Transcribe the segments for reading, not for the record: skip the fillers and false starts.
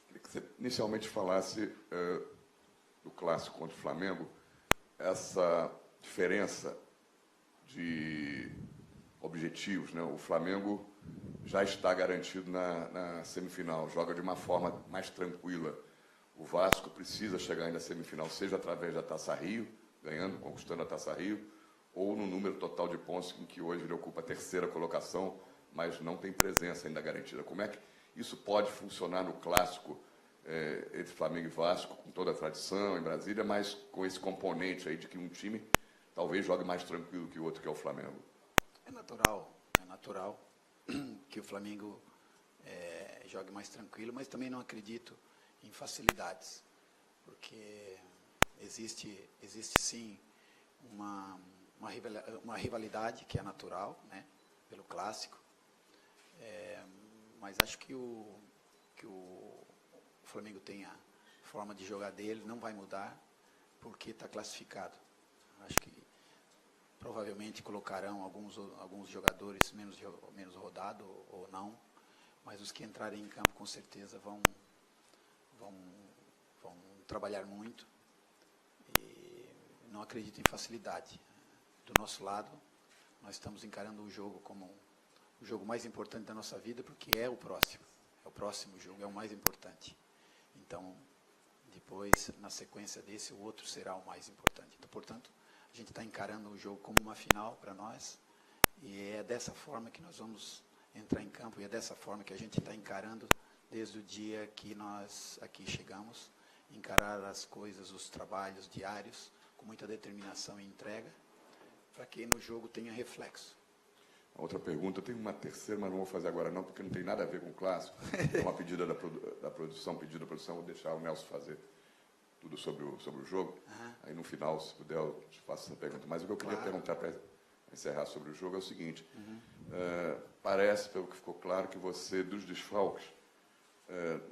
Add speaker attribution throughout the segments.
Speaker 1: Queria que você inicialmente falasse do clássico contra o Flamengo, essa diferença de objetivos, né? O Flamengo já está garantido na semifinal, joga de uma forma mais tranquila. O Vasco precisa chegar ainda à semifinal, seja através da Taça Rio, ganhando, conquistando a Taça Rio, ou no número total de pontos em que hoje ele ocupa a terceira colocação, mas não tem presença ainda garantida. Como é que isso pode funcionar no clássico entre Flamengo e Vasco, com toda a tradição em Brasília, mas com esse componente aí de que um time talvez jogue mais tranquilo que o outro, que é o Flamengo?
Speaker 2: É natural que o Flamengo jogue mais tranquilo, mas também não acredito em facilidades, porque existe sim uma rivalidade que é natural, né, pelo clássico, mas acho que o Flamengo tem a forma de jogar dele, não vai mudar porque está classificado. Acho que provavelmente colocarão alguns jogadores menos rodados ou não, mas os que entrarem em campo com certeza vão trabalhar muito e não acredito em facilidade. Do nosso lado, nós estamos encarando o jogo como o jogo mais importante da nossa vida, porque é o próximo jogo, é o mais importante. Então, depois, na sequência desse, o outro será o mais importante. Então, portanto, a gente está encarando o jogo como uma final para nós, e é dessa forma que nós vamos entrar em campo, e é dessa forma que a gente está encarando desde o dia que nós aqui chegamos, encarar as coisas, os trabalhos diários, com muita determinação e entrega, para que no jogo tenha reflexo.
Speaker 1: Outra pergunta, eu tenho uma terceira, mas não vou fazer agora não, porque não tem nada a ver com o clássico. É uma pedida da produção, vou deixar o Nelson fazer tudo sobre o jogo. Aí no final, se puder, eu te faço essa pergunta. Mas o que eu queria perguntar para encerrar sobre o jogo é o seguinte. Parece, pelo que ficou claro, que você, dos desfalques,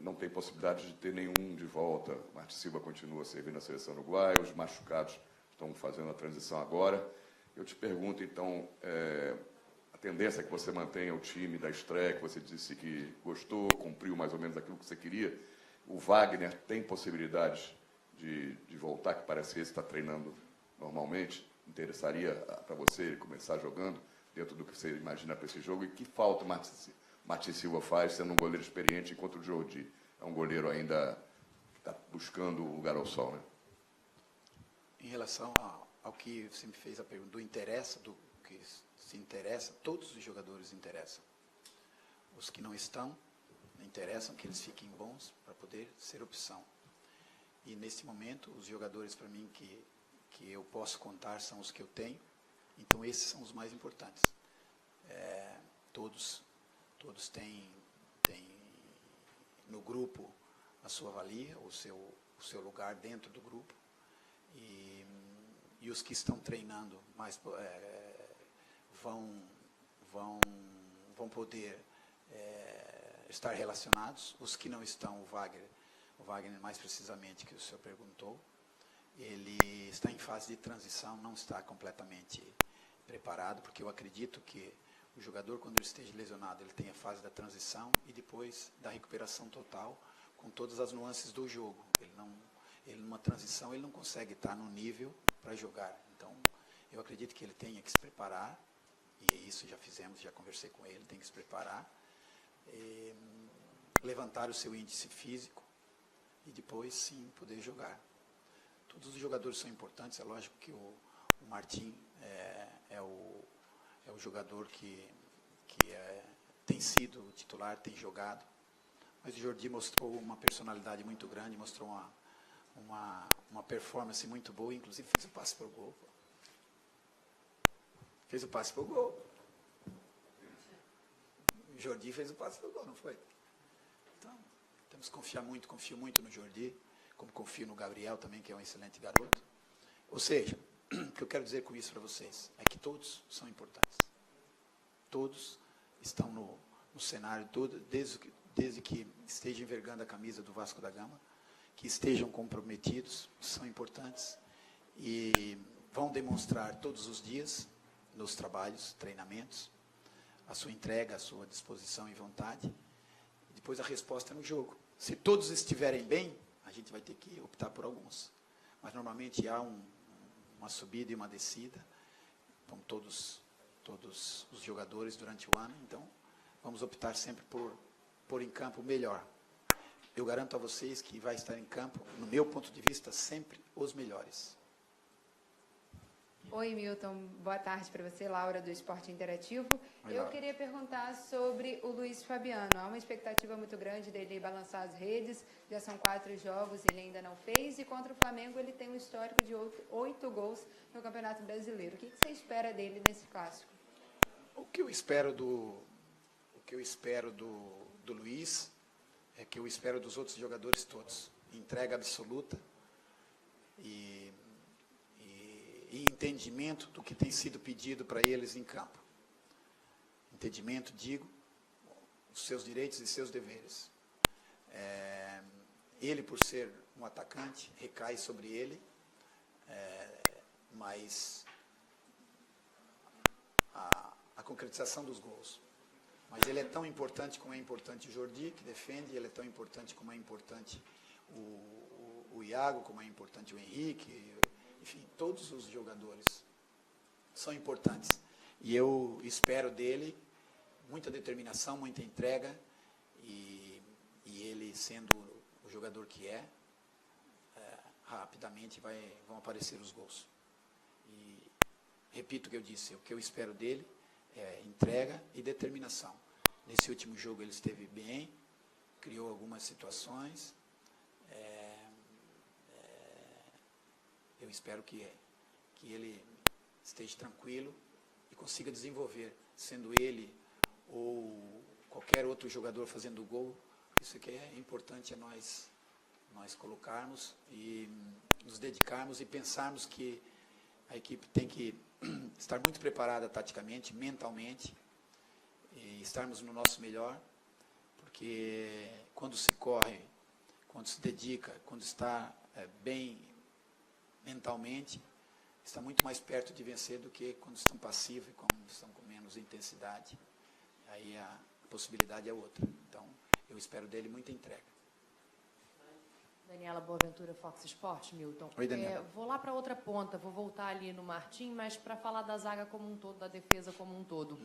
Speaker 1: não tem possibilidade de ter nenhum de volta. O Martin Silva continua servindo a seleção uruguaia, os machucados estão fazendo a transição agora. Eu te pergunto, então, a tendência é que você mantenha o time da estreia, que você disse que gostou, cumpriu mais ou menos aquilo que você queria. O Wagner tem possibilidades de voltar, que parece que ele está treinando normalmente? Interessaria para você começar jogando dentro do que você imagina para esse jogo? E que falta o Martin Silva faz, sendo um goleiro experiente, enquanto o Jordi é um goleiro ainda que está buscando o lugar ao sol, né?
Speaker 2: Em relação ao que você me fez a pergunta, do que se interessa, todos os jogadores interessam. Os que não estão, interessam que eles fiquem bons para poder ser opção. E, nesse momento, os jogadores, para mim, que eu posso contar são os que eu tenho. Então, esses são os mais importantes. Todos têm no grupo a sua valia, o seu lugar dentro do grupo. E os que estão treinando mais vão poder estar relacionados. Os que não estão, o Wagner mais precisamente, que o senhor perguntou, ele está em fase de transição, não está completamente preparado, porque eu acredito que o jogador, quando ele esteja lesionado, ele tem a fase da transição e depois da recuperação total, com todas as nuances do jogo. Ele numa transição, ele não consegue estar no nível para jogar. Então, eu acredito que ele tenha que se preparar, e isso já fizemos, já conversei com ele, tem que se preparar, levantar o seu índice físico e depois, sim, poder jogar. Todos os jogadores são importantes, é lógico que o Martim é o jogador que tem sido titular, tem jogado, mas o Jordi mostrou uma personalidade muito grande, mostrou uma performance muito boa, inclusive fez o passe para o gol. Fez o passe para o gol. O Jordi fez o passe para o gol, não foi? Então, temos que confiar muito, confio muito no Jordi, como confio no Gabriel também, que é um excelente garoto. Ou seja, o que eu quero dizer com isso para vocês é que todos são importantes. Todos estão no cenário, desde que estejam envergando a camisa do Vasco da Gama, que estejam comprometidos, são importantes e vão demonstrar todos os dias, nos trabalhos, treinamentos, a sua entrega, a sua disposição e vontade. depois a resposta é no jogo. Se todos estiverem bem, a gente vai ter que optar por alguns. Mas normalmente há uma subida e uma descida, com todos os jogadores durante o ano, então vamos optar sempre por pôr em campo o melhor. Eu garanto a vocês que vai estar em campo, no meu ponto de vista, sempre os melhores.
Speaker 3: Oi, Milton. Boa tarde para você, Laura, do Esporte Interativo.
Speaker 2: Oi,
Speaker 3: Eu
Speaker 2: Laura.
Speaker 3: queria perguntar sobre o Luiz Fabiano. Há uma expectativa muito grande dele balançar as redes. Já são 4 jogos, ele ainda não fez. E contra o Flamengo, ele tem um histórico de 8 gols no Campeonato Brasileiro. O que você espera dele nesse clássico?
Speaker 2: O que eu espero do Luiz é que eu espero dos outros jogadores todos. Entrega absoluta e entendimento do que tem sido pedido para eles em campo. Entendimento, digo, os seus direitos e seus deveres. Ele, por ser um atacante, recai sobre ele, mas a concretização dos gols. Mas ele é tão importante como é importante o Jordi, que defende, ele é tão importante como é importante o Iago, como é importante o Henrique, enfim, todos os jogadores são importantes. E eu espero dele muita determinação, muita entrega, e ele, sendo o jogador que rapidamente vão aparecer os gols. E repito o que eu disse, o que eu espero dele é entrega e determinação. Nesse último jogo ele esteve bem, criou algumas situações. Eu espero que ele esteja tranquilo e consiga desenvolver, sendo ele ou qualquer outro jogador fazendo o gol. Isso que é importante, é nós colocarmos e nos dedicarmos e pensarmos que a equipe tem que estar muito preparada taticamente, mentalmente, e estarmos no nosso melhor, porque quando se corre, quando se dedica, quando está bem mentalmente, está muito mais perto de vencer do que quando estão passivos e quando estão com menos intensidade. Aí a possibilidade é outra. Então, eu espero dele muita entrega.
Speaker 4: Daniela Boaventura, Fox Sports, Milton.
Speaker 2: Oi, Daniela.
Speaker 4: Vou lá para outra ponta, vou voltar ali no Martim, mas para falar da zaga como um todo, da defesa como um todo.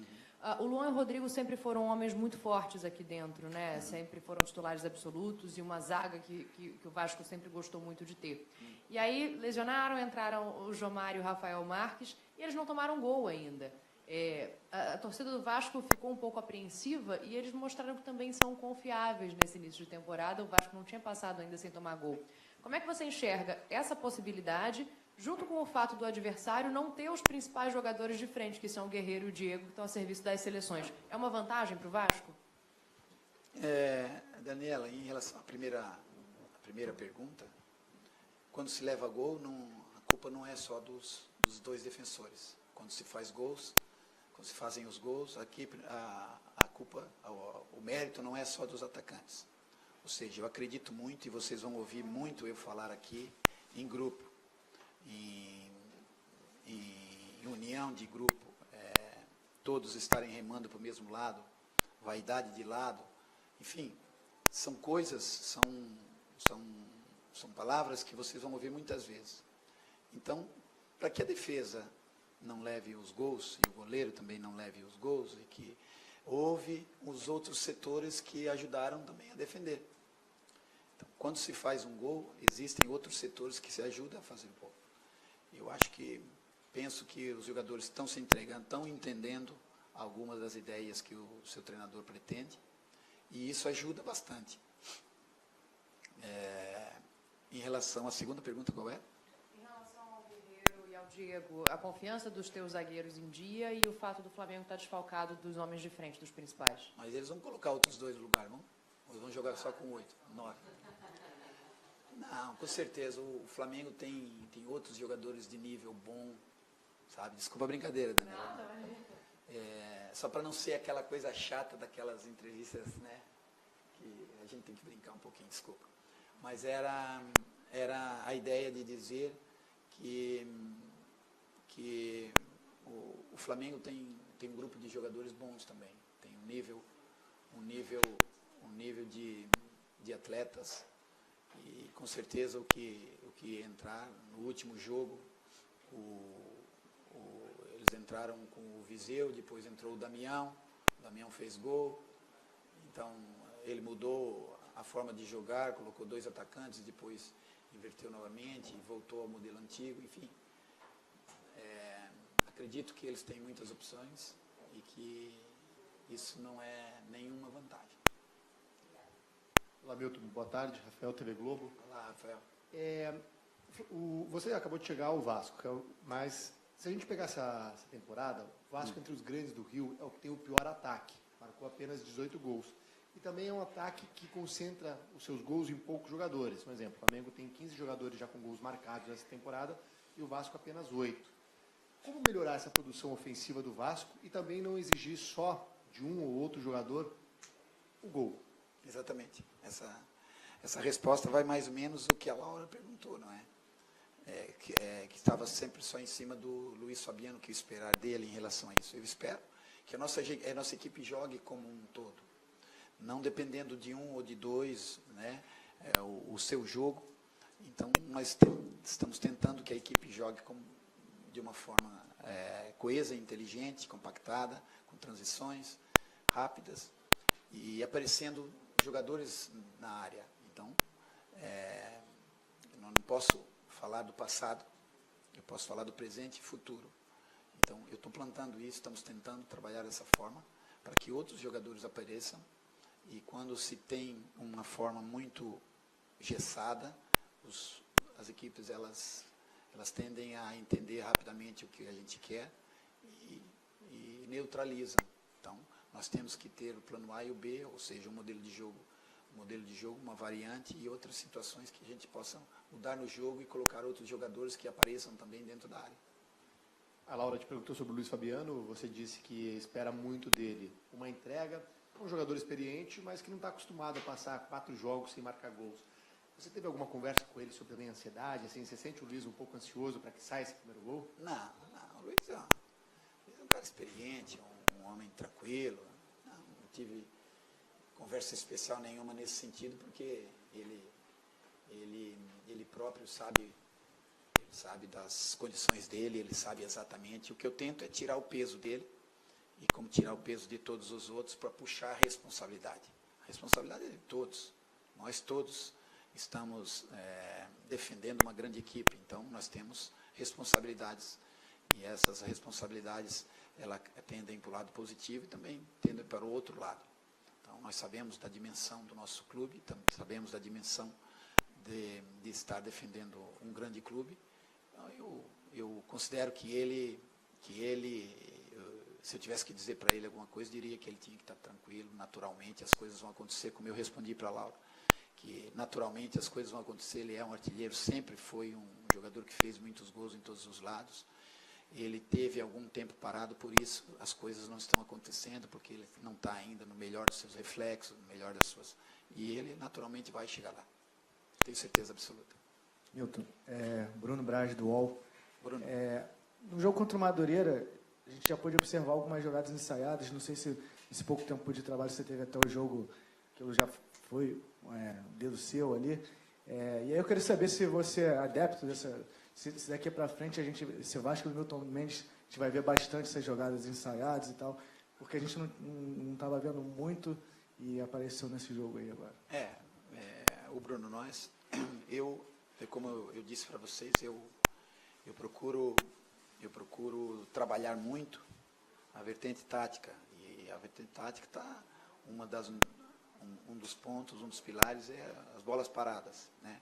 Speaker 4: O Luan e o Rodrigo sempre foram homens muito fortes aqui dentro, né? Sempre foram titulares absolutos e uma zaga que o Vasco sempre gostou muito de ter. E aí lesionaram, entraram o Jomar e o Rafael Marques e eles não tomaram gol ainda. A torcida do Vasco ficou um pouco apreensiva e eles mostraram que também são confiáveis nesse início de temporada. O Vasco não tinha passado ainda sem tomar gol. Como é que você enxerga essa possibilidade, junto com o fato do adversário não ter os principais jogadores de frente, que são o Guerreiro e o Diego, que estão a serviço das seleções? É uma vantagem para o Vasco?
Speaker 2: Daniela, em relação à primeira pergunta, quando se leva gol, a culpa não é só dos dois defensores. Quando se faz gols, quando se fazem os gols, a culpa, o mérito não é só dos atacantes. Ou seja, eu acredito muito, e vocês vão ouvir muito eu falar aqui, em grupo, em união de grupo, todos estarem remando para o mesmo lado, vaidade de lado, enfim, são coisas, são palavras que vocês vão ouvir muitas vezes. Então, para que a defesa não leve os gols, e o goleiro também não leve os gols, e que houve os outros setores que ajudaram também a defender. Então, quando se faz um gol, existem outros setores que se ajudam a fazer o gol. Eu penso que os jogadores estão se entregando, estão entendendo algumas das ideias que o seu treinador pretende, e isso ajuda bastante. Em relação à segunda pergunta, qual é?
Speaker 4: Diego, a confiança dos teus zagueiros em dia e o fato do Flamengo estar desfalcado dos homens de frente, dos principais.
Speaker 2: Mas eles vão colocar outros dois no lugar, não? Ou eles vão jogar só com 8, 9? Não, com certeza. O Flamengo tem outros jogadores de nível bom, sabe? Desculpa a brincadeira, Daniela. Só para não ser aquela coisa chata daquelas entrevistas, né? Que a gente tem que brincar um pouquinho, desculpa. Mas era a ideia de dizer que o Flamengo tem um grupo de jogadores bons também, tem um nível atletas, e com certeza o que entrar no último jogo, eles entraram com o Viseu, depois entrou o Damião fez gol, então ele mudou a forma de jogar, colocou 2 atacantes, depois inverteu novamente, voltou ao modelo antigo, enfim. Acredito que eles têm muitas opções e que isso não é nenhuma vantagem.
Speaker 5: Olá, Milton. Boa tarde. Rafael, TV Globo.
Speaker 2: Olá, Rafael.
Speaker 5: Você acabou de chegar ao Vasco, mas se a gente pegar essa temporada, o Vasco entre os grandes do Rio é o que tem o pior ataque. Marcou apenas 18 gols. E também é um ataque que concentra os seus gols em poucos jogadores. Por exemplo, o Flamengo tem 15 jogadores já com gols marcados nessa temporada e o Vasco apenas 8. Como melhorar essa produção ofensiva do Vasco e também não exigir só de um ou outro jogador o gol?
Speaker 2: Exatamente. Essa resposta vai mais ou menos o que a Laura perguntou, não é? Que estava sempre só em cima do Luiz Fabiano, que eu esperar dele em relação a isso. Eu espero que a nossa equipe jogue como um todo, não dependendo de um ou de dois, né, o seu jogo. Então, nós estamos tentando que a equipe jogue de uma forma coesa, inteligente, compactada, com transições rápidas e aparecendo jogadores na área. Então, eu não posso falar do passado, eu posso falar do presente e futuro. Então, eu estou plantando isso, estamos tentando trabalhar dessa forma, para que outros jogadores apareçam, e quando se tem uma forma muito engessada, as equipes elas tendem a entender rapidamente o que a gente quer e neutralizam. Então, nós temos que ter o plano A e o B, ou seja, um modelo de jogo, uma variante e outras situações que a gente possa mudar no jogo e colocar outros jogadores que apareçam também dentro da área.
Speaker 5: A Laura te perguntou sobre o Luiz Fabiano, você disse que espera muito dele uma entrega, um jogador experiente, mas que não está acostumado a passar 4 jogos sem marcar gols. Você teve alguma conversa com ele sobre a ansiedade? Assim, você sente o Luiz um pouco ansioso para que saia esse primeiro gol?
Speaker 2: Não, o Luiz é um cara experiente, um homem tranquilo. Não tive conversa especial nenhuma nesse sentido, porque ele próprio sabe das condições dele, ele sabe exatamente. O que eu tento é tirar o peso dele, e como tirar o peso de todos os outros, para puxar a responsabilidade. A responsabilidade é de todos. Nós todos estamos defendendo uma grande equipe, então nós temos responsabilidades. E essas responsabilidades, elas tendem para o lado positivo e também tendem para o outro lado. Então, nós sabemos da dimensão do nosso clube, sabemos da dimensão de estar defendendo um grande clube. Então, eu considero que ele, se eu tivesse que dizer para ele alguma coisa, diria que ele tinha que estar tranquilo, naturalmente as coisas vão acontecer, como eu respondi para a Laura, que naturalmente as coisas vão acontecer. Ele é um artilheiro, sempre foi um jogador que fez muitos gols em todos os lados. Ele teve algum tempo parado, por isso as coisas não estão acontecendo, porque ele não está ainda no melhor dos seus reflexos, no melhor das suas... E ele naturalmente vai chegar lá. Tenho certeza absoluta.
Speaker 6: Milton, Bruno Braz, do UOL.
Speaker 2: Bruno.
Speaker 6: No jogo contra o Madureira, a gente já pôde observar algumas jogadas ensaiadas. Não sei se nesse pouco tempo de trabalho você teve até o jogo, aquilo já foi dedo seu ali. E aí eu queria saber se você é adepto dessa... Se daqui para frente, esse Vasco do Milton Mendes, a gente vai ver bastante essas jogadas ensaiadas e tal, porque a gente não estava vendo muito e apareceu nesse jogo aí agora.
Speaker 2: O Bruno, como eu disse para vocês, eu procuro trabalhar muito a vertente tática, e a vertente tática está um dos pontos, um dos pilares é as bolas paradas, né?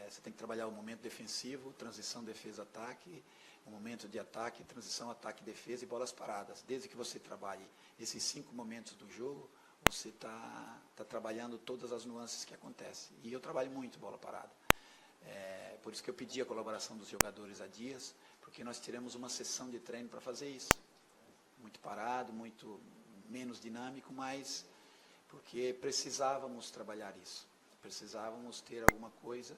Speaker 2: Você tem que trabalhar o momento defensivo, transição, defesa, ataque, o momento de ataque, transição, ataque, defesa e bolas paradas. Desde que você trabalhe esses 5 momentos do jogo, você está trabalhando todas as nuances que acontecem. E eu trabalho muito bola parada. Por isso que eu pedi a colaboração dos jogadores há dias, porque nós tiramos uma sessão de treino para fazer isso. Muito parado, muito menos dinâmico, mas porque precisávamos trabalhar isso. Precisávamos ter alguma coisa.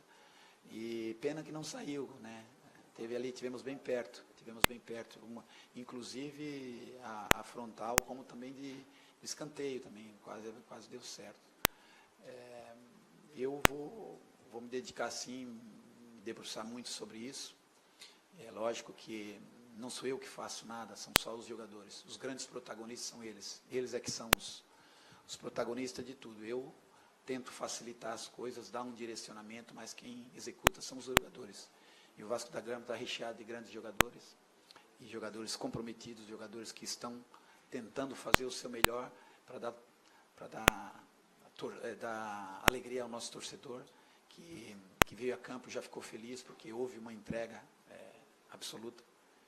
Speaker 2: E pena que não saiu, né? Tivemos bem perto, inclusive a frontal, como também de escanteio também, quase deu certo. Eu vou me dedicar, sim, me debruçar muito sobre isso. É lógico que não sou eu que faço nada, são só os jogadores. Os grandes protagonistas são eles. Eles é que são os protagonistas de tudo. Eu tento facilitar as coisas, dar um direcionamento, mas quem executa são os jogadores. E o Vasco da Gama está recheado de grandes jogadores, e jogadores comprometidos, jogadores que estão tentando fazer o seu melhor para dar alegria ao nosso torcedor, que veio a campo, já ficou feliz, porque houve uma entrega absoluta,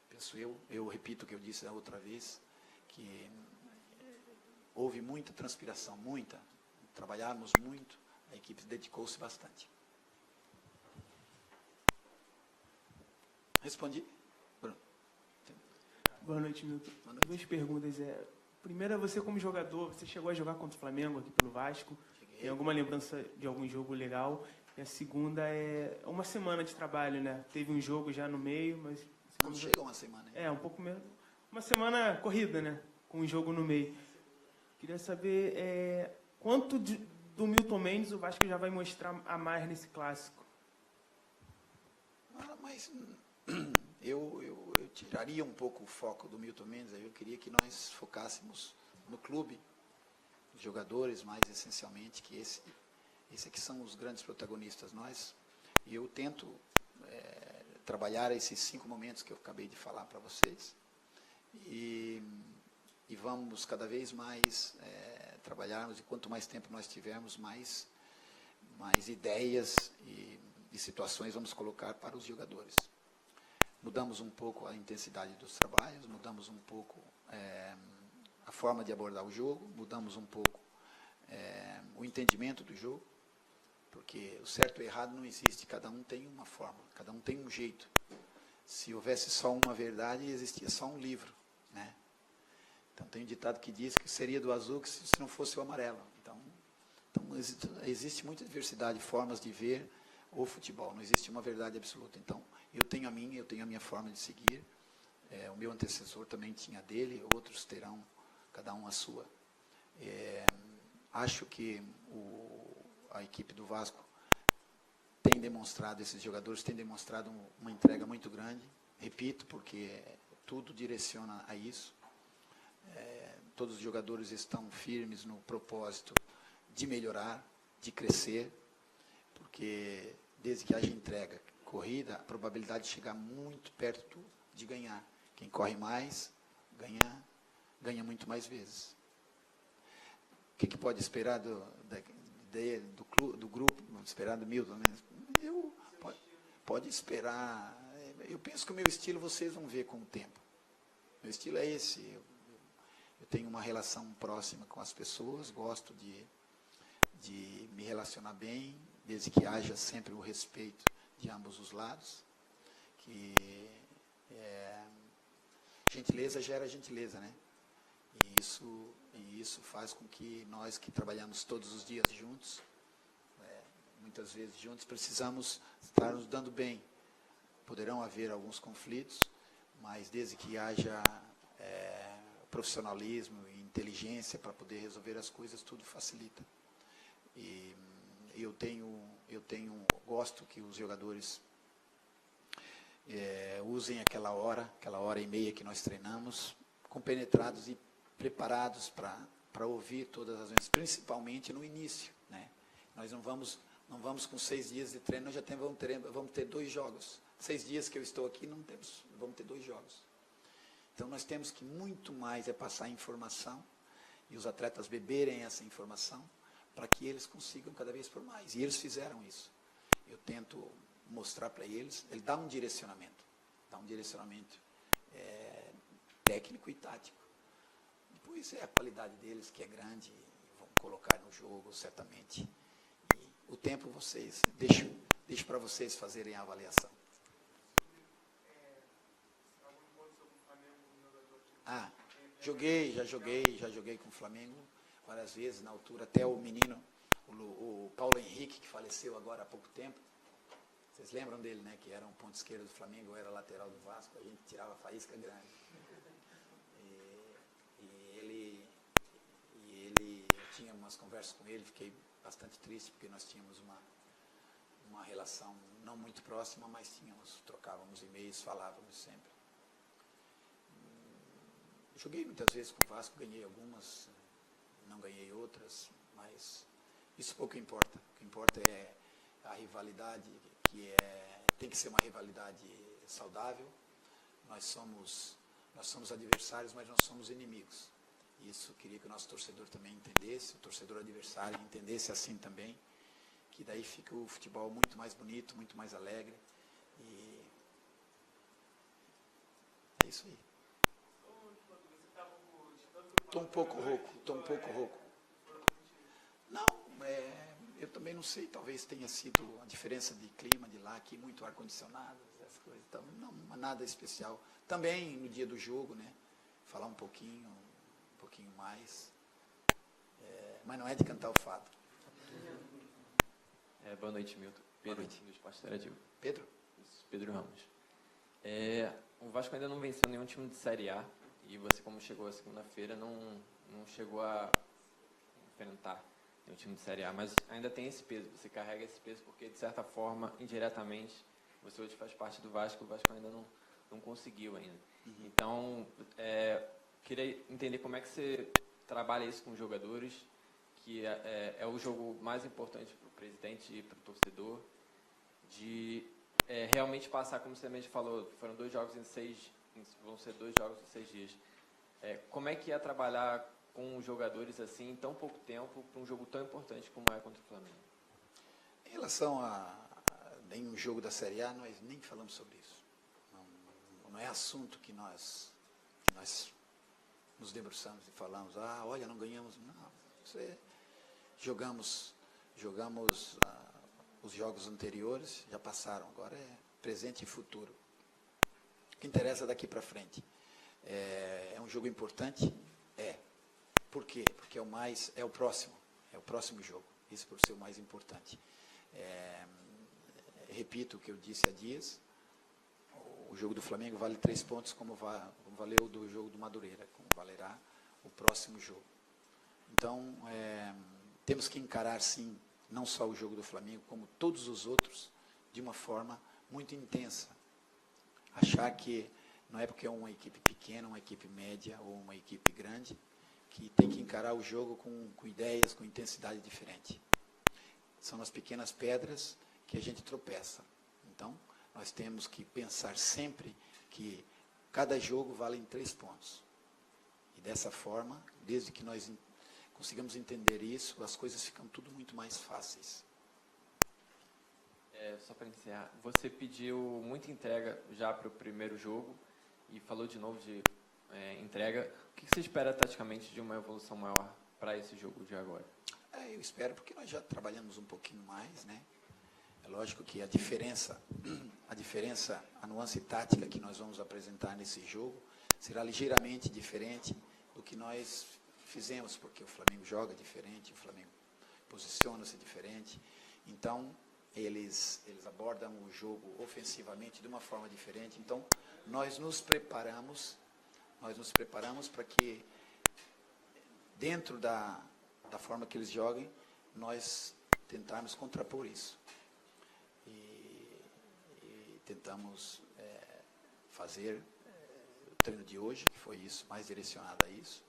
Speaker 2: penso eu repito o que eu disse da outra vez, que houve muita transpiração, trabalhamos muito, a equipe dedicou-se bastante. Respondi? Bruno.
Speaker 7: Boa noite, Milton.
Speaker 2: Boa noite.
Speaker 7: Duas perguntas. Primeira, você como jogador, você chegou a jogar contra o Flamengo aqui pelo Vasco?
Speaker 2: Cheguei.
Speaker 7: Tem alguma lembrança de algum jogo legal? E a segunda é uma semana de trabalho, né? Teve um jogo já no meio, mas...
Speaker 2: Não chega uma semana.
Speaker 7: Um pouco menos. Uma semana corrida, né? Com um jogo no meio. Queria saber quanto do Milton Mendes o Vasco já vai mostrar a mais nesse clássico?
Speaker 2: Mas eu tiraria um pouco o foco do Milton Mendes. Eu queria que nós focássemos no clube, os jogadores mais essencialmente, que esse aqui são os grandes protagonistas. E eu tento trabalhar esses 5 momentos que eu acabei de falar para vocês, e vamos cada vez mais trabalharmos, e quanto mais tempo nós tivermos, mais ideias e situações vamos colocar para os jogadores. Mudamos um pouco a intensidade dos trabalhos, mudamos um pouco a forma de abordar o jogo, mudamos um pouco o entendimento do jogo, porque o certo e o errado não existe, cada um tem uma forma, cada um tem um jeito. Se houvesse só uma verdade, existia só um livro, né? Então tem um ditado que diz que seria do azul que se não fosse o amarelo. Então existe muita diversidade de formas de ver o futebol, não existe uma verdade absoluta. Então eu tenho a minha forma de seguir, o meu antecessor também tinha a dele, outros terão cada um a sua. Acho que a equipe do Vasco tem demonstrado, esses jogadores têm demonstrado uma entrega muito grande, repito, porque tudo direciona a isso. Todos os jogadores estão firmes no propósito de melhorar, de crescer, porque desde que haja entrega, corrida, a probabilidade de chegar muito perto de ganhar. Quem corre mais, ganha muito mais vezes. O que pode esperar do grupo, esperar do Milton, né? Pode esperar. Eu penso que o meu estilo vocês vão ver com o tempo. Meu estilo é esse. Eu tenho uma relação próxima com as pessoas, gosto de me relacionar bem, desde que haja sempre o respeito de ambos os lados. Que gentileza gera gentileza, né? E isso faz com que nós que trabalhamos todos os dias juntos, muitas vezes juntos, precisamos estar nos dando bem. Poderão haver alguns conflitos, mas desde que haja profissionalismo e inteligência para poder resolver as coisas, tudo facilita. E gosto que os jogadores usem aquela hora e meia que nós treinamos, compenetrados e preparados para ouvir todas as vezes, principalmente no início, né? Nós não vamos com 6 dias de treino, nós já vamos ter 2 jogos. 6 dias que eu estou aqui, vamos ter 2 jogos. Então nós temos que muito mais passar informação e os atletas beberem essa informação para que eles consigam cada vez por mais. E eles fizeram isso. Eu tento mostrar para eles, ele dá um direcionamento técnico e tático. Depois a qualidade deles que é grande, vão colocar no jogo certamente. E o tempo vocês, deixo para vocês fazerem a avaliação. Já joguei com o Flamengo várias vezes, na altura, até o menino, o Paulo Henrique, que faleceu agora há pouco tempo. Vocês lembram dele, né? Que era um ponto esquerdo do Flamengo, eu era lateral do Vasco, a gente tirava faísca grande. E ele tinha umas conversas com ele, fiquei bastante triste, porque nós tínhamos uma relação não muito próxima, mas trocávamos e-mails, falávamos sempre. Joguei muitas vezes com o Vasco, ganhei algumas, não ganhei outras, mas isso pouco importa. O que importa é a rivalidade, tem que ser uma rivalidade saudável. Nós somos adversários, mas não somos inimigos. Isso eu queria que o nosso torcedor também entendesse, o torcedor adversário entendesse assim também, que daí fica o futebol muito mais bonito, muito mais alegre. E é isso aí. Estou um pouco rouco. Não, eu também não sei, talvez tenha sido a diferença de clima de lá, aqui muito ar-condicionado, essas coisas, então não nada especial. Também no dia do jogo, né, falar um pouquinho mais, mas não é de cantar o fado.
Speaker 8: Boa noite, Milton. Pedro,
Speaker 2: Boa noite.
Speaker 8: do Esporte Interativo.
Speaker 2: Pedro?
Speaker 8: Isso, Pedro Ramos. O Vasco ainda não venceu nenhum time de Série A, e você, como chegou a segunda-feira, não chegou a enfrentar nenhum time de Série A, mas ainda tem esse peso, você carrega esse peso porque, de certa forma, indiretamente, você hoje faz parte do Vasco, o Vasco ainda não conseguiu ainda. Então, queria entender como é que você trabalha isso com os jogadores, que é o jogo mais importante para o presidente e para o torcedor, de realmente passar, como você mesmo falou, foram 2 jogos vão ser 2 jogos em 6 dias. Como é que é trabalhar com os jogadores assim em tão pouco tempo para um jogo tão importante como é contra o Flamengo?
Speaker 2: Em relação a nenhum jogo da Série A, nós nem falamos sobre isso. Não é assunto que nós nos debruçamos e falamos, olha, não ganhamos. Não, jogamos os jogos anteriores, já passaram, agora é presente e futuro. O que interessa daqui para frente. É um jogo importante? Por quê? Porque é o próximo jogo, isso por ser o mais importante. Repito o que eu disse há dias, o jogo do Flamengo vale 3 pontos, como valeu do jogo do Madureira, como valerá o próximo jogo. Então, temos que encarar, sim, não só o jogo do Flamengo, como todos os outros, de uma forma muito intensa. Achar que não é porque é uma equipe pequena, uma equipe média ou uma equipe grande, que tem que encarar o jogo com ideias, com intensidade diferente. São nas pequenas pedras que a gente tropeça. Então, nós temos que pensar sempre que cada jogo vale 3 pontos. E dessa forma, desde que nós consigamos entender isso, as coisas ficam tudo muito mais fáceis.
Speaker 8: Só para encerrar, você pediu muita entrega já para o primeiro jogo e falou de novo de entrega. O que você espera taticamente de uma evolução maior para esse jogo de agora?
Speaker 2: Eu espero, porque nós já trabalhamos um pouquinho mais, né? É lógico que a diferença, a nuance tática que nós vamos apresentar nesse jogo será ligeiramente diferente do que nós fizemos, porque o Flamengo joga diferente, o Flamengo posiciona-se diferente. Então, eles abordam o jogo ofensivamente de uma forma diferente. Então, nós nos preparamos para que, dentro da forma que eles joguem, nós tentarmos contrapor isso. E tentamos fazer o treino de hoje, que foi isso, mais direcionado a isso,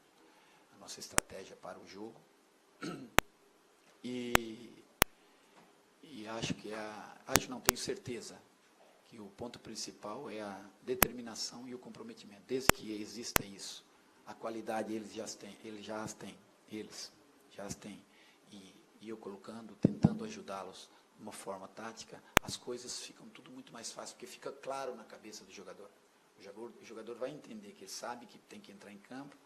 Speaker 2: a nossa estratégia para o jogo. E não, tenho certeza que o ponto principal é a determinação e o comprometimento. Desde que exista isso, a qualidade eles já as têm. E eu tentando ajudá-los de uma forma tática, as coisas ficam tudo muito mais fácil, porque fica claro na cabeça do jogador. O jogador vai entender que ele sabe que tem que entrar em campo,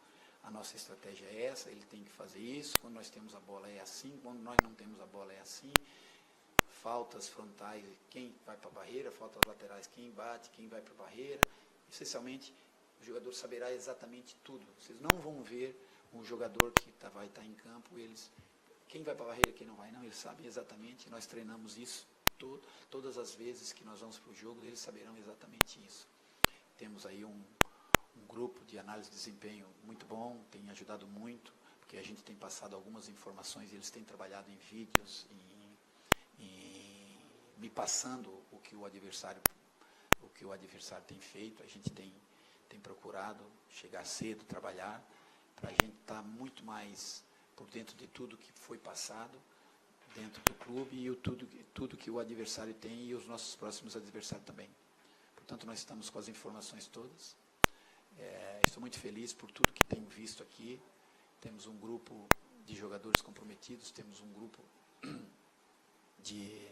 Speaker 2: a nossa estratégia é essa, ele tem que fazer isso, quando nós temos a bola é assim, quando nós não temos a bola é assim. Faltas frontais, quem vai para a barreira, faltas laterais, quem bate, quem vai para a barreira. Essencialmente, o jogador saberá exatamente tudo. Vocês não vão ver um jogador que vai estar em campo, quem vai para a barreira, quem não vai, não, eles sabem exatamente. Nós treinamos isso todas as vezes que nós vamos para o jogo, eles saberão exatamente isso. Temos aí um grupo de análise de desempenho muito bom, tem ajudado muito, porque a gente tem passado algumas informações, eles têm trabalhado em vídeos, me passando o que o adversário tem feito. A gente tem procurado chegar cedo, trabalhar, para a gente estar muito mais por dentro de tudo que foi passado dentro do clube e tudo que o adversário tem e os nossos próximos adversários também. Portanto, nós estamos com as informações todas. Estou muito feliz por tudo que tenho visto aqui. Temos um grupo de jogadores comprometidos, temos um grupo de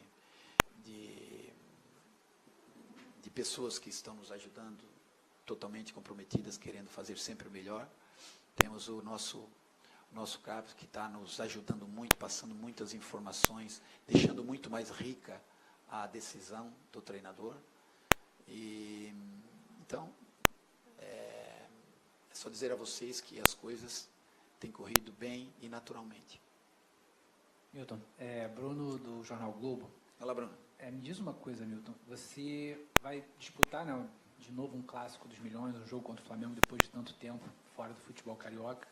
Speaker 2: pessoas que estão nos ajudando, totalmente comprometidas, querendo fazer sempre o melhor. Temos o nosso Carlos, que está nos ajudando muito, passando muitas informações, deixando muito mais rica a decisão do treinador. Então, é só dizer a vocês que as coisas têm corrido bem e naturalmente.
Speaker 9: Milton, Bruno do Jornal Globo.
Speaker 2: Olá, Bruno.
Speaker 9: Me diz uma coisa, Milton, você vai disputar, né, de novo um clássico dos milhões, um jogo contra o Flamengo depois de tanto tempo fora do futebol carioca,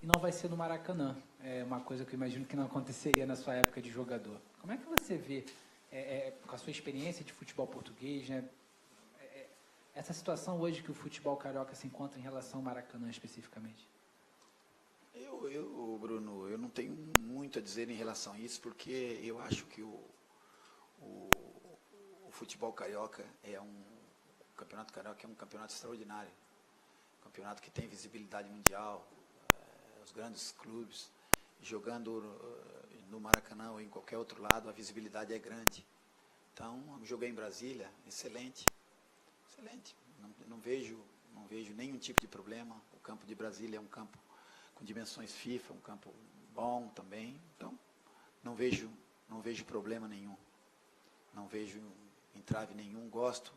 Speaker 9: e não vai ser no Maracanã, é uma coisa que eu imagino que não aconteceria na sua época de jogador. Como é que você vê, com a sua experiência de futebol português, né, essa situação hoje que o futebol carioca se encontra em relação ao Maracanã especificamente?
Speaker 2: Bruno, eu não tenho muito a dizer em relação a isso, porque eu acho que o futebol carioca o campeonato carioca é um campeonato extraordinário, um campeonato que tem visibilidade mundial, os grandes clubes jogando no Maracanã ou em qualquer outro lado, a visibilidade é grande. Então, joguei em Brasília, excelente. Não vejo nenhum tipo de problema. O campo de Brasília é um campo com dimensões FIFA, um campo bom também. Então, não vejo problema nenhum. Não vejo entrave nenhum. Gosto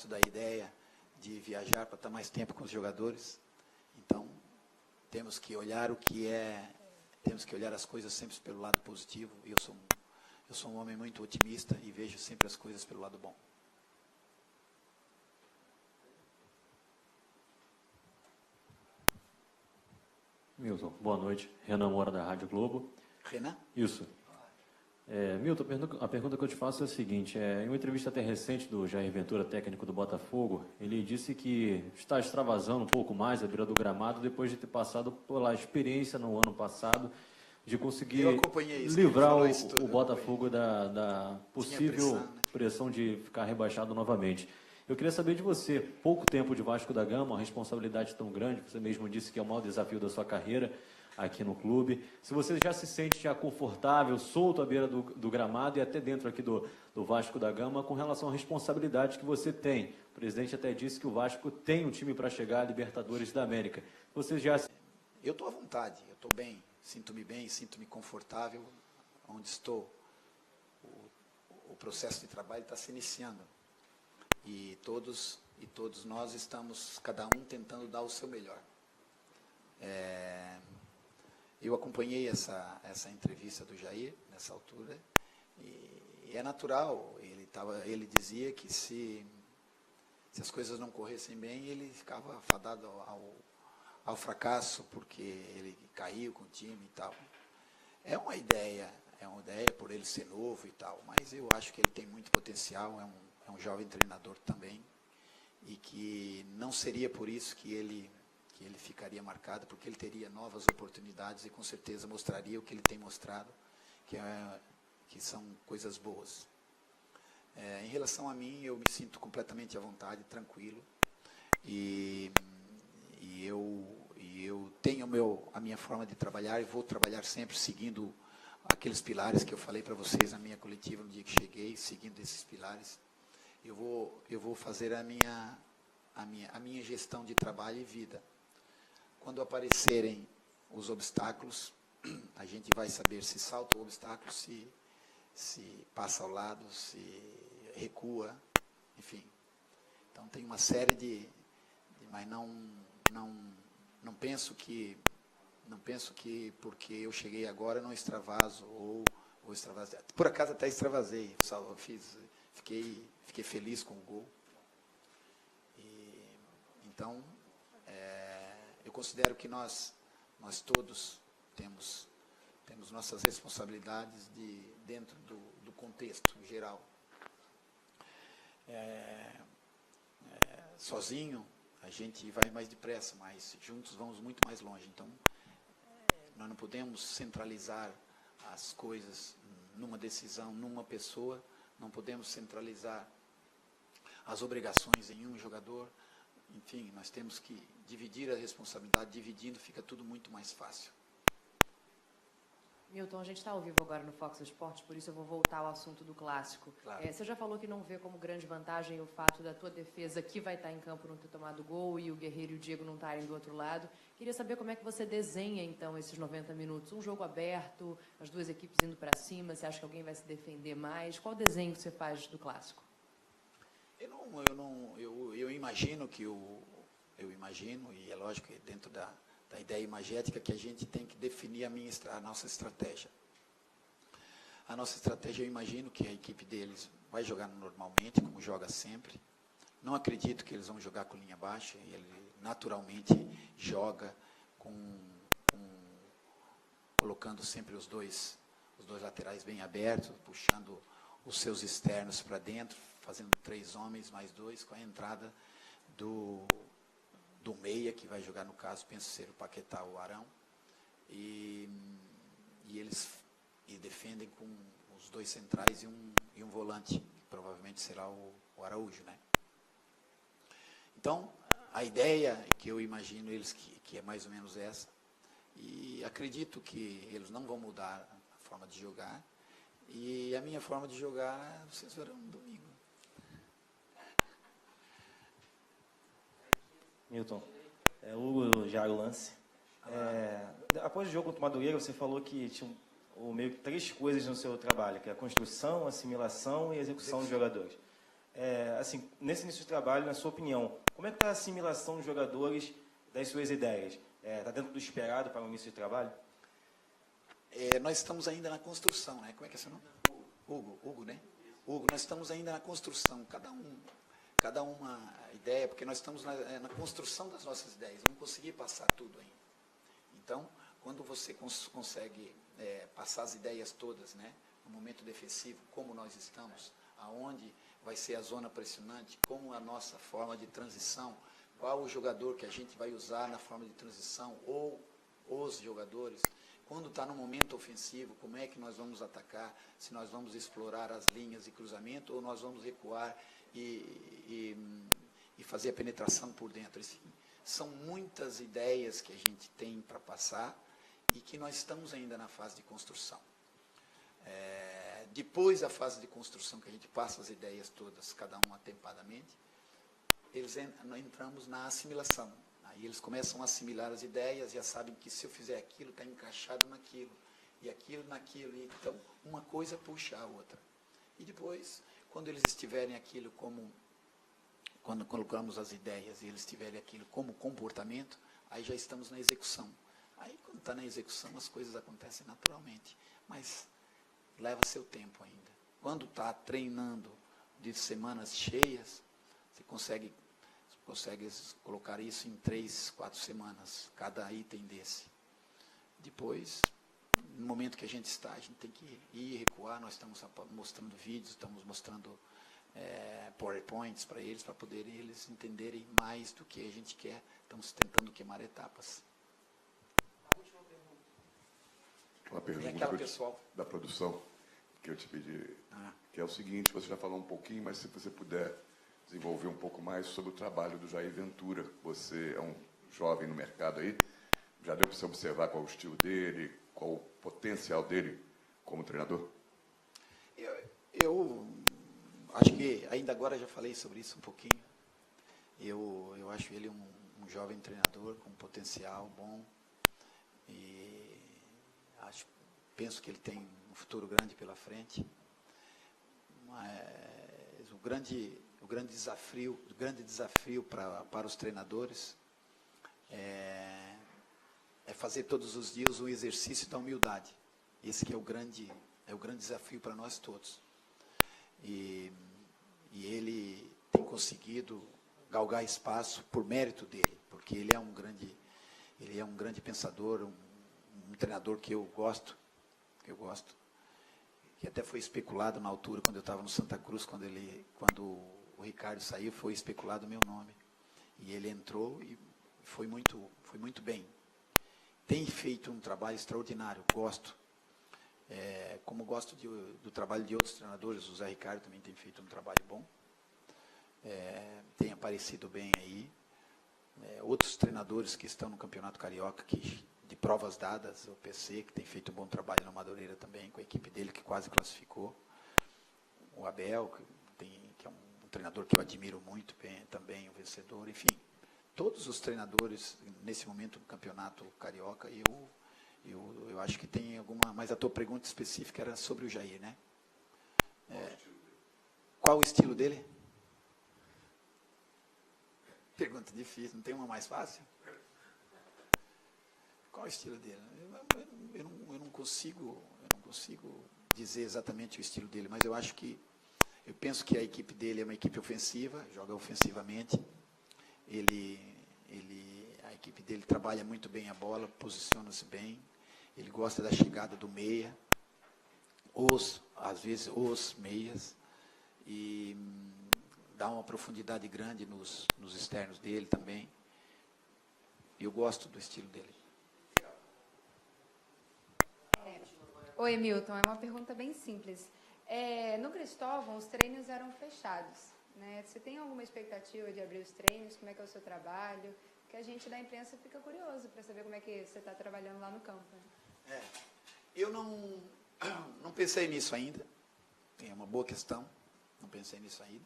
Speaker 2: da ideia de viajar para estar mais tempo com os jogadores. Então, temos que olhar temos que olhar as coisas sempre pelo lado positivo. Eu sou um homem muito otimista e vejo sempre as coisas pelo lado bom.
Speaker 10: Milton, boa noite. Renan Moura, da Rádio Globo.
Speaker 2: Renan?
Speaker 10: Isso. Milton, a pergunta que eu te faço é a seguinte. Em uma entrevista até recente do Jair Ventura, técnico do Botafogo, ele disse que está extravasando um pouco mais a beira do gramado depois de ter passado pela experiência no ano passado de conseguir livrar o Botafogo da possível pressão de ficar rebaixado novamente. Eu queria saber de você, pouco tempo de Vasco da Gama, uma responsabilidade tão grande, você mesmo disse que é o maior desafio da sua carreira aqui no clube. Se você já se sente já confortável, solto à beira do gramado e até dentro aqui do Vasco da Gama, com relação à responsabilidade que você tem. O presidente até disse que o Vasco tem um time para chegar à Libertadores da América. Você já...
Speaker 2: Eu estou à vontade, eu estou bem, sinto-me confortável onde estou. O processo de trabalho está se iniciando. E todos nós estamos, cada um, tentando dar o seu melhor. Eu acompanhei essa entrevista do Jair, nessa altura, e é natural. Ele dizia que se as coisas não corressem bem, ele ficava fadado ao fracasso, porque ele caiu com o time e tal. É uma ideia por ele ser novo e tal, mas eu acho que ele tem muito potencial, é um jovem treinador também, e que não seria por isso que ele ficaria marcado, porque ele teria novas oportunidades e com certeza mostraria o que ele tem mostrado, que são coisas boas. Em relação a mim, eu me sinto completamente à vontade, tranquilo, e eu tenho a minha forma de trabalhar e vou trabalhar sempre seguindo aqueles pilares que eu falei para vocês na minha coletiva no dia que cheguei, seguindo esses pilares. Eu vou fazer a minha gestão de trabalho e vida. Quando aparecerem os obstáculos, a gente vai saber se salta o obstáculo, se passa ao lado, se recua, enfim. Então tem uma série mas não penso que porque eu cheguei agora não extravaso ou extravasei. Por acaso até extravasei, fiquei feliz com o gol. Então, eu considero que nós nós todos temos nossas responsabilidades dentro do contexto geral. Sozinho, a gente vai mais depressa, mas juntos vamos muito mais longe. Então, nós não podemos centralizar as coisas numa decisão, numa pessoa, não podemos centralizar as obrigações em um jogador. Enfim, nós temos que dividir a responsabilidade, dividindo fica tudo muito mais fácil.
Speaker 4: Milton, a gente está ao vivo agora no Fox Sports, por isso eu vou voltar ao assunto do clássico.
Speaker 2: Claro.
Speaker 4: Você já falou que não vê como grande vantagem o fato da tua defesa que vai estar em campo não ter tomado gol e o Guerreiro e o Diego não estarem do outro lado. Queria saber como é que você desenha, então, esses 90 minutos. Um jogo aberto, as duas equipes indo para cima, você acha que alguém vai se defender mais? Qual desenho que você faz do clássico?
Speaker 2: Eu imagino que eu imagino, e é lógico que dentro da ideia imagética, que a gente tem que definir a nossa estratégia. A nossa estratégia, eu imagino que a equipe deles vai jogar normalmente, como joga sempre. Não acredito que eles vão jogar com linha baixa, ele naturalmente joga colocando sempre os dois laterais bem abertos, puxando os seus externos para dentro, fazendo 3 homens mais 2, com a entrada do meia, que vai jogar, no caso, penso ser o Paquetá ou o Arão, e eles defendem com os 2 centrais e um volante, que provavelmente será o Araújo, né? Então, a ideia que eu imagino eles que é mais ou menos essa, e acredito que eles não vão mudar a forma de jogar, e a minha forma de jogar, vocês verão no domingo.
Speaker 11: Milton, Hugo Jairo Lance. Após o jogo contra o Madureira, você falou que tinha meio que 3 coisas no seu trabalho, que é a construção, a assimilação e a execução dos jogadores. Assim, nesse início de trabalho, na sua opinião, como é que está a assimilação dos jogadores das suas ideias? Está dentro do esperado para o início de trabalho?
Speaker 2: Nós estamos ainda na construção, né? Como é que é seu nome? Hugo, né? Hugo, nós estamos ainda na construção, cada uma ideia, porque nós estamos na construção das nossas ideias, não consegui passar tudo ainda. Então, quando você consegue passar as ideias todas, né, no momento defensivo, como nós estamos, aonde vai ser a zona pressionante, como a nossa forma de transição, qual o jogador que a gente vai usar na forma de transição, ou os jogadores, quando está no momento ofensivo, como é que nós vamos atacar, se nós vamos explorar as linhas de cruzamento, ou nós vamos recuar e fazer a penetração por dentro. Assim, são muitas ideias que a gente tem para passar e que nós estamos ainda na fase de construção. Depois da fase de construção, que a gente passa as ideias todas, cada uma atempadamente, nós entramos na assimilação. Aí eles começam a assimilar as ideias, já sabem que se eu fizer aquilo, está encaixado naquilo, e aquilo naquilo. E, então, uma coisa puxa a outra. E depois, quando eles estiverem aquilo como, quando colocamos as ideias e eles tiverem aquilo como comportamento, aí já estamos na execução. Aí, quando está na execução, as coisas acontecem naturalmente, mas leva seu tempo ainda. Quando está treinando de semanas cheias, você consegue colocar isso em 3, 4 semanas, cada item desse. Depois, no momento que a gente tem que ir recuar, nós estamos mostrando vídeos, estamos mostrando PowerPoints para eles, para poder eles entenderem mais do que a gente quer. Estamos tentando queimar etapas.
Speaker 1: Uma pergunta
Speaker 2: aquela pessoal
Speaker 1: da produção que eu te pedi, que é o seguinte: você já falou um pouquinho, mas se você puder desenvolver um pouco mais sobre o trabalho do Jair Ventura. Você é um jovem no mercado aí, já deu para você observar qual é o estilo dele, qual o potencial dele como treinador?
Speaker 2: Eu acho que, ainda agora já falei sobre isso um pouquinho, eu acho ele um jovem treinador com potencial bom, e penso que ele tem um futuro grande pela frente, mas o grande desafio para os treinadores é fazer todos os dias o exercício da humildade. Esse que é o grande desafio para nós todos. E ele tem conseguido galgar espaço por mérito dele, porque ele é um grande Ele é um grande pensador, um treinador que eu gosto, que até foi especulado na altura, quando eu estava no Santa Cruz, quando o Ricardo saiu, foi especulado o meu nome. E ele entrou e foi muito bem. Tem feito um trabalho extraordinário, gosto. Como gosto do trabalho de outros treinadores, o Zé Ricardo também tem feito um trabalho bom. Tem aparecido bem aí. Outros treinadores que estão no Campeonato Carioca, de provas dadas, o PC, que tem feito um bom trabalho na Madureira também, com a equipe dele, que quase classificou. O Abel, que é um treinador que eu admiro muito bem, também, um vencedor. Enfim, todos os treinadores, nesse momento, do Campeonato Carioca, eu acho que tem alguma... Mas a tua pergunta específica era sobre o Jair, né? Qual o estilo dele? Pergunta difícil, não tem uma mais fácil? Qual o estilo dele? Eu não consigo dizer exatamente o estilo dele, mas eu penso que a equipe dele é uma equipe ofensiva, joga ofensivamente. A equipe dele trabalha muito bem a bola, posiciona-se bem. Ele gosta da chegada do meia, às vezes os meias, e dá uma profundidade grande nos externos dele também. Eu gosto do estilo dele.
Speaker 3: Oi, Milton. É uma pergunta bem simples. No Cristóvão, os treinos eram fechados, né? Você tem alguma expectativa de abrir os treinos? Como é que é o seu trabalho? Que a gente da imprensa fica curioso para saber como é que você está trabalhando lá no campo. Né?
Speaker 2: Eu não pensei nisso ainda. É uma boa questão. Não pensei nisso ainda.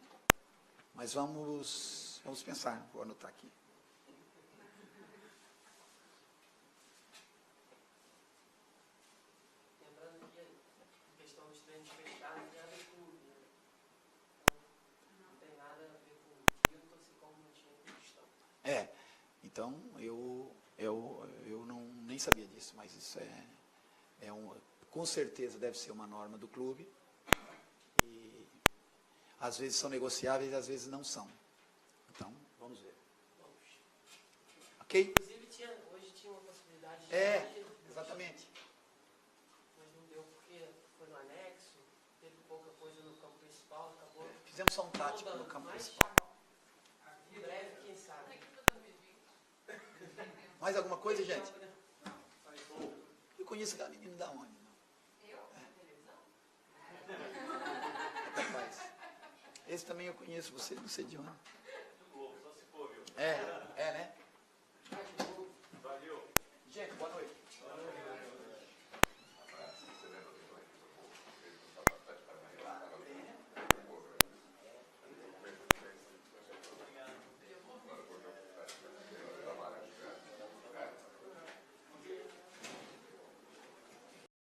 Speaker 2: Mas vamos pensar. Vou anotar aqui.
Speaker 12: Lembrando que a questão dos treinos fechados tem a ver com o clube, né? Não tem nada a ver com o Milton, assim como não tinha com o Cristão.
Speaker 2: Então eu nem sabia disso, mas isso com certeza deve ser uma norma do clube. E às vezes são negociáveis, às vezes não são. Então, vamos ver. Ok?
Speaker 12: Inclusive, hoje tinha uma possibilidade de...
Speaker 2: Exatamente.
Speaker 12: Mas não deu porque foi no anexo, teve pouca coisa no campo principal, acabou...
Speaker 2: Fizemos só um tático no campo principal.
Speaker 12: Em breve, quem sabe.
Speaker 2: Mais alguma coisa, gente? Eu conheço aquela menina da onde? Rapaz, esse também eu conheço, você não sei de onde.
Speaker 10: Só se for, viu?